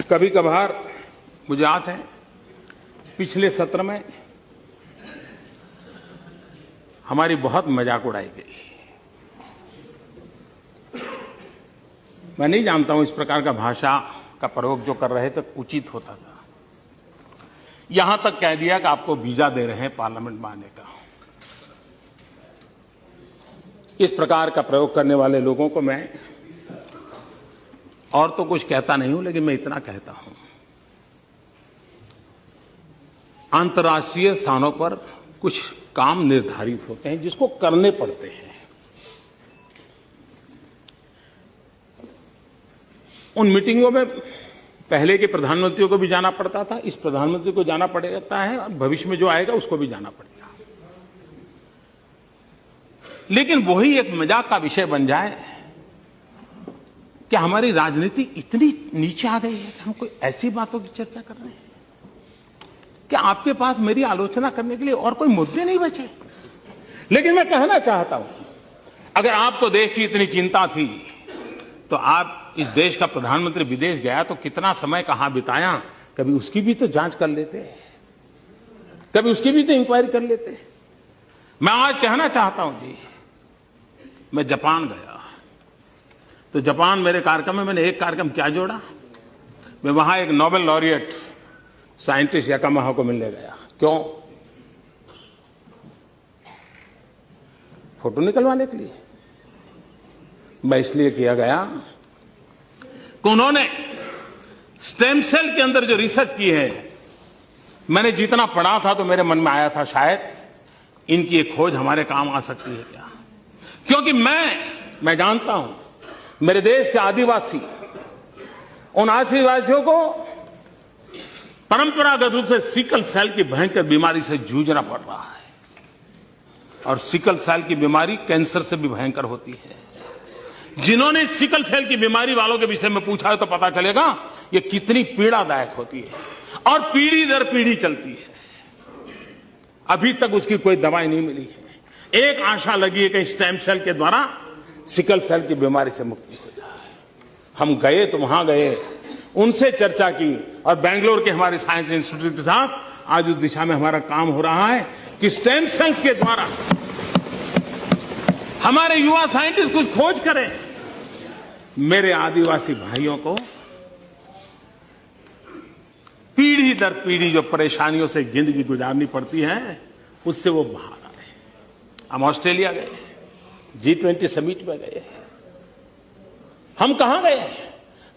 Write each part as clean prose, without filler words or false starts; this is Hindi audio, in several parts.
कभी कभार मुझे याद है पिछले सत्र में हमारी बहुत मजाक उड़ाई गई। मैं नहीं जानता हूं इस प्रकार का भाषा का प्रयोग जो कर रहे थे उचित होता था। यहां तक कह दिया कि आपको वीजा दे रहे हैं पार्लियामेंट में आने का। इस प्रकार का प्रयोग करने वाले लोगों को मैं और तो कुछ कहता नहीं हूं, लेकिन मैं इतना कहता हूं, अंतर्राष्ट्रीय स्थानों पर कुछ काम निर्धारित होते हैं जिसको करने पड़ते हैं। उन मीटिंगों में पहले के प्रधानमंत्रियों को भी जाना पड़ता था, इस प्रधानमंत्री को जाना पड़ता है और भविष्य में जो आएगा उसको भी जाना पड़ेगा। लेकिन वही एक मजाक का विषय बन जाए कि हमारी राजनीति इतनी नीचे आ गई है कि हम कोई ऐसी बातों की चर्चा कर रहे हैं कि आपके पास मेरी आलोचना करने के लिए और कोई मुद्दे नहीं बचे। लेकिन मैं कहना चाहता हूं, अगर आपको देश की इतनी चिंता थी तो आप इस देश का प्रधानमंत्री विदेश गया तो कितना समय कहां बिताया, कभी उसकी भी तो जांच कर लेते, कभी उसकी भी तो इंक्वायरी कर लेते। मैं आज कहना चाहता हूं जी, मैं जापान गया तो जापान मेरे कार्यक्रम में मैंने एक कार्यक्रम क्या जोड़ा, मैं वहां एक नोबेल लॉरिएट साइंटिस्ट याकामाहा को मिलने गया। क्यों? फोटो निकलवाने के लिए। मैं इसलिए किया गया कि उन्होंने स्टेम सेल के अंदर जो रिसर्च की है, मैंने जितना पढ़ा था तो मेरे मन में आया था शायद इनकी एक खोज हमारे काम आ सकती है क्या। क्योंकि मैं जानता हूं मेरे देश के आदिवासी, उन आदिवासियों को परंपरागत रूप से सिकल सेल की भयंकर बीमारी से जूझना पड़ रहा है, और सिकल सेल की बीमारी कैंसर से भी भयंकर होती है। जिन्होंने सिकल सेल की बीमारी वालों के विषय में पूछा है तो पता चलेगा ये कितनी पीड़ादायक होती है और पीढ़ी दर पीढ़ी चलती है। अभी तक उसकी कोई दवाई नहीं मिली है। एक आशा लगी है कि स्टेम सेल के द्वारा सिकल सेल की बीमारी से मुक्ति हो जाए। हम गए तो वहां गए, उनसे चर्चा की, और बेंगलोर के हमारे साइंस इंस्टीट्यूट के साथ आज उस दिशा में हमारा काम हो रहा है कि स्टेम सेल्स के द्वारा हमारे युवा साइंटिस्ट कुछ खोज करें। मेरे आदिवासी भाइयों को पीढ़ी दर पीढ़ी जो परेशानियों से जिंदगी गुजारनी पड़ती है उससे वो बाहर आ रहे। हम ऑस्ट्रेलिया गए, G20 समिट में गए। हम कहां गए?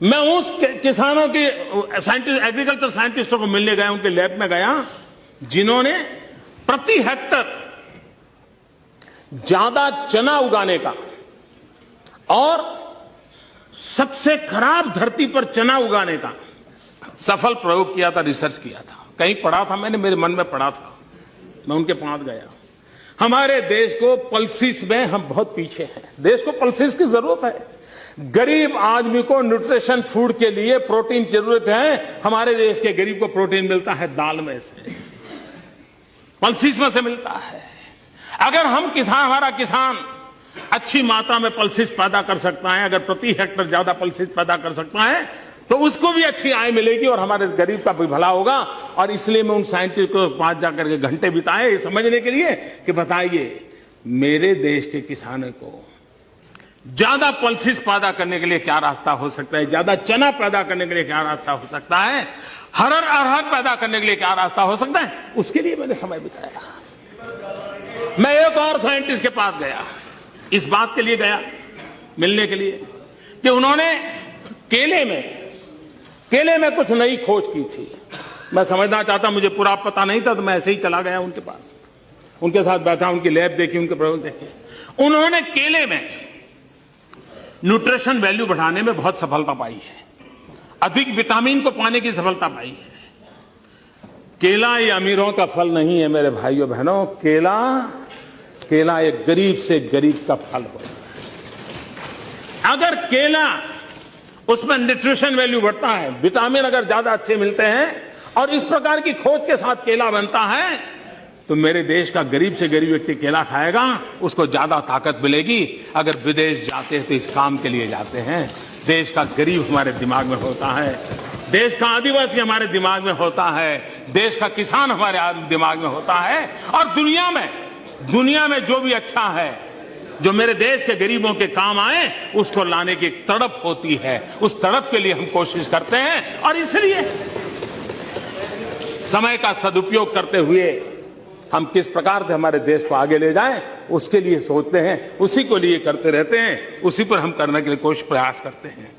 मैं उस किसानों के साइंटिस्ट, एग्रीकल्चर साइंटिस्टों को मिलने गया, उनके लैब में गया जिन्होंने प्रति हेक्टर ज्यादा चना उगाने का और सबसे खराब धरती पर चना उगाने का सफल प्रयोग किया था, रिसर्च किया था। कहीं पढ़ा था मैंने, मेरे मन में पढ़ा था, मैं उनके पास गया। हमारे देश को पल्सिस में हम बहुत पीछे हैं। देश को पल्सिस की जरूरत है। गरीब आदमी को न्यूट्रिशन फूड के लिए प्रोटीन जरूरत है। हमारे देश के गरीब को प्रोटीन मिलता है दाल में से, पल्सिस में से मिलता है। अगर हम हमारा किसान अच्छी मात्रा में पल्सिस पैदा कर सकता है, अगर प्रति हेक्टर ज्यादा पल्सिस पैदा कर सकता है तो उसको भी अच्छी आय मिलेगी और हमारे गरीब का भी भला होगा। और इसलिए मैं उन साइंटिस्ट को पास जाकर के घंटे बिताए समझने के लिए कि बताइए मेरे देश के किसानों को ज्यादा पल्सिस पैदा करने के लिए क्या रास्ता हो सकता है, ज्यादा चना पैदा करने के लिए क्या रास्ता हो सकता है, अरहर पैदा करने के लिए क्या रास्ता हो सकता है, उसके लिए मैंने समय बिताया। मैं एक और साइंटिस्ट के पास गया, इस बात के लिए गया मिलने के लिए कि उन्होंने केले में कुछ नई खोज की थी। मैं समझना चाहता, मुझे पूरा पता नहीं था, तो मैं ऐसे ही चला गया उनके पास, उनके साथ बैठा, उनकी लैब देखी, उनके प्रयोग देखे। उन्होंने केले में न्यूट्रिशन वैल्यू बढ़ाने में बहुत सफलता पाई है, अधिक विटामिन को पाने की सफलता पाई है। केला ये अमीरों का फल नहीं है मेरे भाइयों बहनों, केला एक गरीब से गरीब का फल होता है। अगर केला उसमें न्यूट्रिशन वैल्यू बढ़ता है, विटामिन अगर ज्यादा अच्छे मिलते हैं और इस प्रकार की खोज के साथ केला बनता है तो मेरे देश का गरीब से गरीब व्यक्ति केला खाएगा, उसको ज्यादा ताकत मिलेगी। अगर विदेश जाते हैं तो इस काम के लिए जाते हैं। देश का गरीब हमारे दिमाग में होता है। देश का आदिवासी हमारे दिमाग में होता है, देश का किसान हमारे दिमाग में होता है, और दुनिया में जो भी अच्छा है, जो मेरे देश के गरीबों के काम आए, उसको लाने की एक तड़प होती है। उस तड़प के लिए हम कोशिश करते हैं, और इसलिए समय का सदुपयोग करते हुए हम किस प्रकार से हमारे देश को आगे ले जाएं, उसके लिए सोचते हैं, उसी को लिए करते रहते हैं, उसी पर हम करने के लिए कोशिश प्रयास करते हैं।